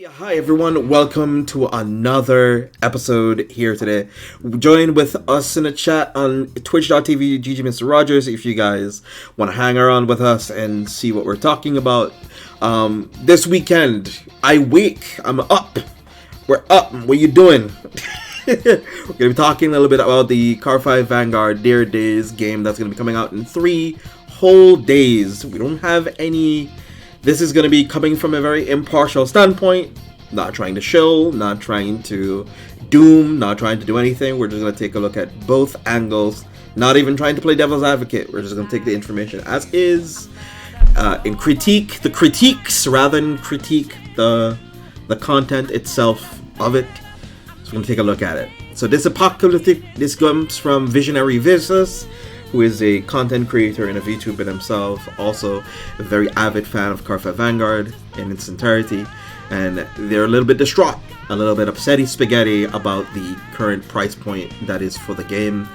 Hi everyone, welcome to another episode here today. Join with us in the chat on twitch.tv GG Mr. Rogers if you guys want to hang around with us and see what we're talking about. This weekend, I'm up. We're up. What you doing? We're going to be talking a little bit about the Cardfight Vanguard Dare Days game that's going to be coming out in 3 whole days. We don't have any... This is going to be coming from a very impartial standpoint, not trying to shill, not trying to doom, not trying to do anything. We're just going to take a look at both angles, not even trying to play devil's advocate. We're just going to take the information as is, and critique the critiques rather than critique the content itself of it. So we're going to take a look at it. So this comes from Visionary Visas, who is a content creator and a VTuber himself, also a very avid fan of Cardfight Vanguard in its entirety, and they're a little bit distraught, a little bit upsetty spaghetti about the current price point that is for the game.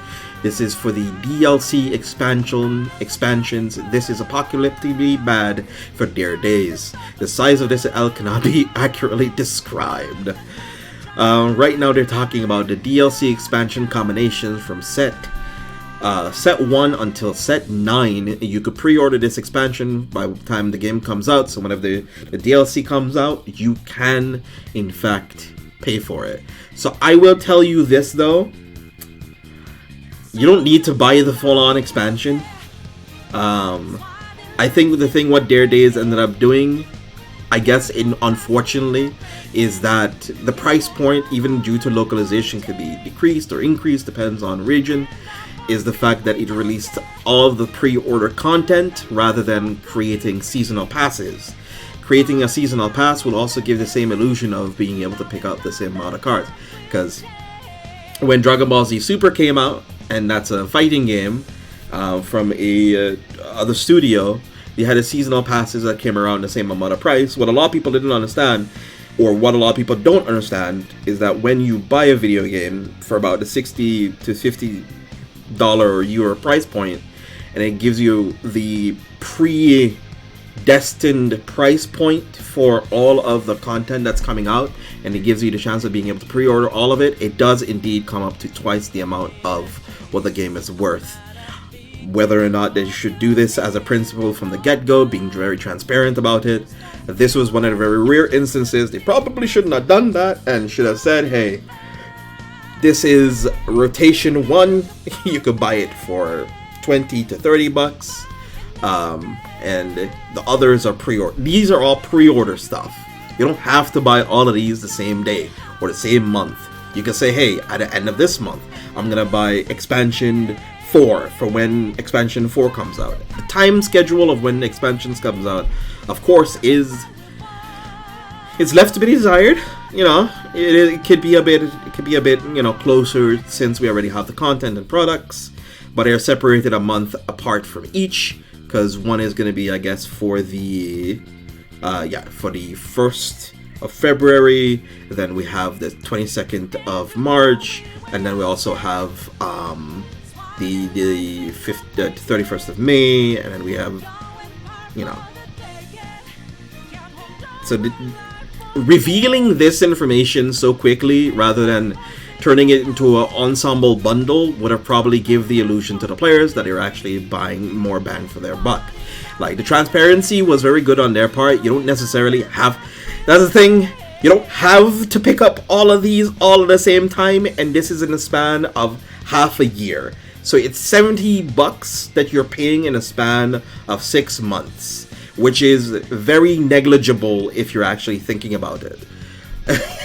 This is for the DLC expansions. This is apocalyptically bad for Dare Days. The size of this L cannot be accurately described. Right now they're talking about the DLC expansion combinations from set 1 until set 9. You could pre-order this expansion by the time the game comes out, so whenever the DLC comes out, you can in fact pay for it. So I will tell you this though, you don't need to buy the full-on expansion. I think the thing what Dare Days ended up doing, I guess unfortunately, is that the price point, even due to localization, could be decreased or increased, depends on region, is the fact that it released all of the pre-order content rather than creating seasonal passes. Creating a seasonal pass will also give the same illusion of being able to pick up the same amount of cards. Because when Dragon Ball Z Super came out, and that's a fighting game from a other studio, they had a seasonal passes that came around the same amount of price. What a lot of people didn't understand, or what a lot of people don't understand, is that when you buy a video game for about the $60 to $50 or euro price point, and it gives you the predestined price point for all of the content that's coming out, and it gives you the chance of being able to pre-order all of it, it does indeed come up to twice the amount of what the game is worth. Whether or not they should do this as a principle from the get-go, being very transparent about it, this was one of the very rare instances. They probably shouldn't have done that and should have said, hey, this is rotation 1, you could buy it for 20 to 30 bucks, and the others are pre-order. These are all pre-order stuff. You don't have to buy all of these the same day or the same month. You can say, hey, at the end of this month, I'm gonna buy expansion 4 for when expansion 4 comes out. The time schedule of when expansions comes out, of course, it's left to be desired. You know, it could be a bit, you know, closer since we already have the content and products, but they're separated a month apart from each, because one is going to be, I guess, for the 1st of February, then we have the 22nd of March, and then we also have the 31st of May, and then we have, you know, so revealing this information so quickly rather than turning it into an ensemble bundle would have probably give the illusion to the players that they're actually buying more bang for their buck. Like, the transparency was very good on their part. You don't necessarily have... That's the thing. You don't have to pick up all of these all at the same time, and this is in the span of half a year. So it's 70 bucks that you're paying in a span of 6 months, which is very negligible if you're actually thinking about it.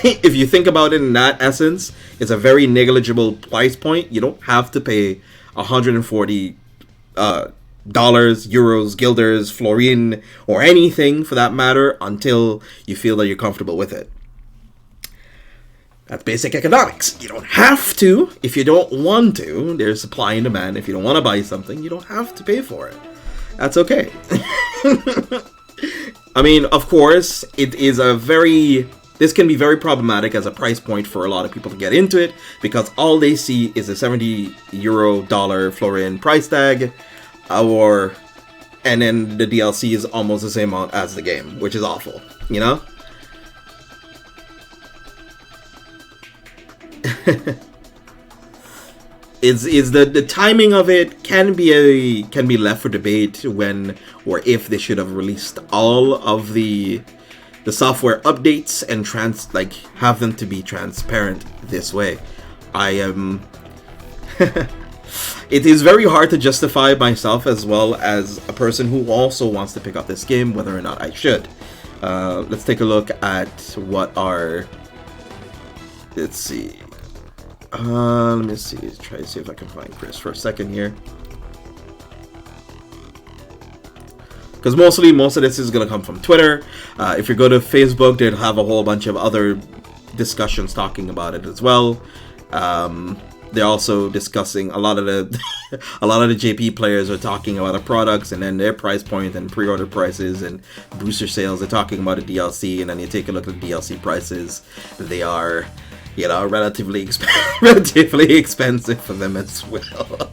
If you think about it in that essence, it's a very negligible price point. You don't have to pay $140 dollars, euros, guilders, florin, or anything for that matter until you feel that you're comfortable with it. That's basic economics. You don't have to if you don't want to. There's supply and demand. If you don't want to buy something, you don't have to pay for it. That's okay. I mean, of course, it is this can be very problematic as a price point for a lot of people to get into it, because all they see is a $70 dollar florin price tag, and then the DLC is almost the same amount as the game, which is awful, you know? is the timing of it can be left for debate when or if they should have released all of the software updates and have them to be transparent this way. I am it is very hard to justify myself as well as a person who also wants to pick up this game whether or not I should. Let's take a look at what our, let's see. Let me see. Try to see if I can find Chris for a second here. Because most of this is going to come from Twitter. If you go to Facebook, they'll have a whole bunch of other discussions talking about it as well. They're also discussing a lot of the JP players are talking about the products and then their price point and pre-order prices and booster sales. They're talking about the DLC, and then you take a look at the DLC prices. They are, relatively expensive for them as well.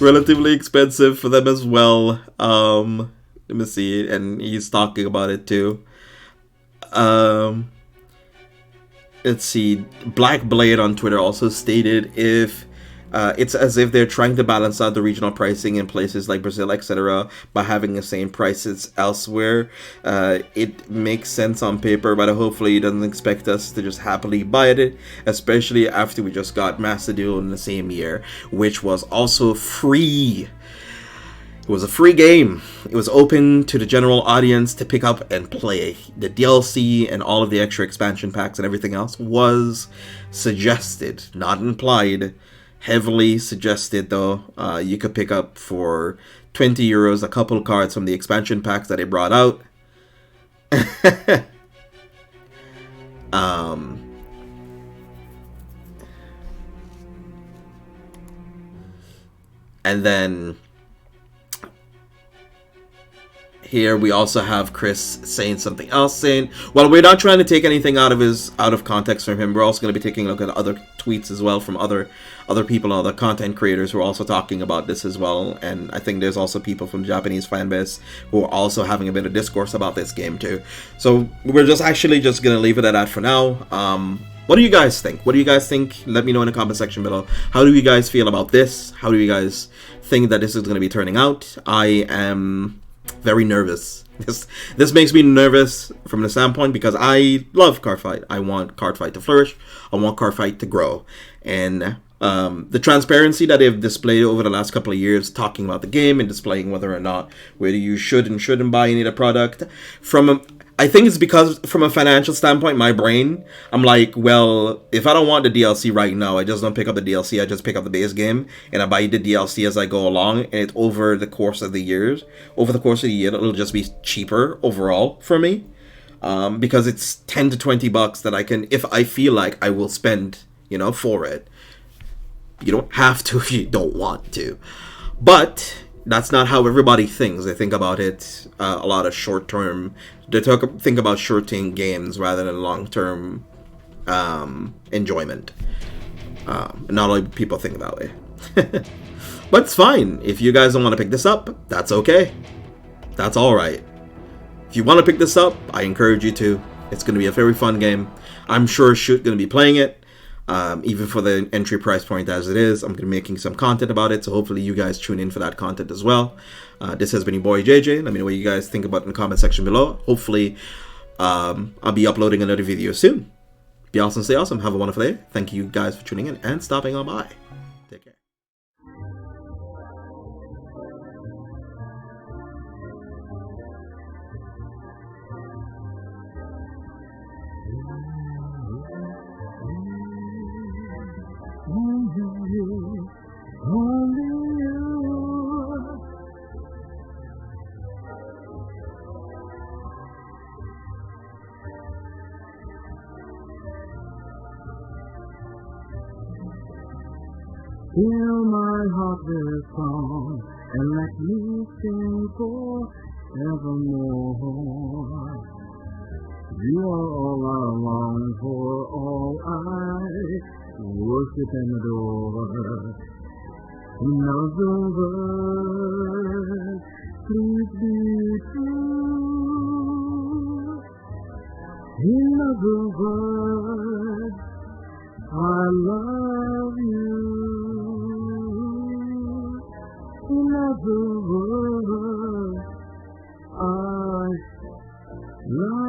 Relatively expensive for them as well. Let me see, and he's talking about it too. Let's see. Black Blade on Twitter also stated if it's as if they're trying to balance out the regional pricing in places like Brazil, etc., by having the same prices elsewhere. It makes sense on paper, but hopefully it doesn't expect us to just happily buy it, especially after we just got Master Duel in the same year, which was also free. It was a free game. It was open to the general audience to pick up and play. The DLC and all of the extra expansion packs and everything else was suggested, not implied. Heavily suggested, though. You could pick up for 20 euros a couple of cards from the expansion packs that they brought out. And then here we also have Chris saying something else, saying, well, we're not trying to take anything out of context from him. We're also going to be taking a look at other tweets as well from other people, other content creators who are also talking about this as well. And I think there's also people from the Japanese fan base who are also having a bit of discourse about this game too. So we're just going to leave it at that for now. What do you guys think? Let me know in the comment section below. How do you guys feel about this? How do you guys think that this is going to be turning out? I am very nervous. This makes me nervous from the standpoint because I love Cardfight. I want Cardfight to flourish. I want Cardfight to grow. And the transparency that they've displayed over the last couple of years, talking about the game and displaying whether or not whether you should and shouldn't buy any of the product, I think it's because from a financial standpoint, my brain, I'm like, well, if I don't want the DLC right now, I just don't pick up the DLC. I just pick up the base game and I buy the DLC as I go along. And it's over the course of the year, it'll just be cheaper overall for me. Because it's 10 to 20 bucks that I can, if I feel like I will spend, for it. You don't have to if you don't want to. But that's not how everybody thinks. They think about it a lot of short-term. They think about short-term games rather than long-term enjoyment. Not a lot of people think that way. But it's fine. If you guys don't want to pick this up, that's okay. That's alright. If you want to pick this up, I encourage you to. It's going to be a very fun game. I'm sure Shoot going to be playing it. Even for the entry price point as it is. I'm going to be making some content about it, so hopefully you guys tune in for that content as well. This has been your boy JJ. Let me know what you guys think about it in the comment section below. Hopefully I'll be uploading another video soon. Be awesome, stay awesome, have a wonderful day. Thank you guys for tuning in and stopping on by. Take care. Fill my heart with song and let me sing forevermore. You are all I long for, all I worship and adore. In other words, please be true. In other words, I love you. In other words, I love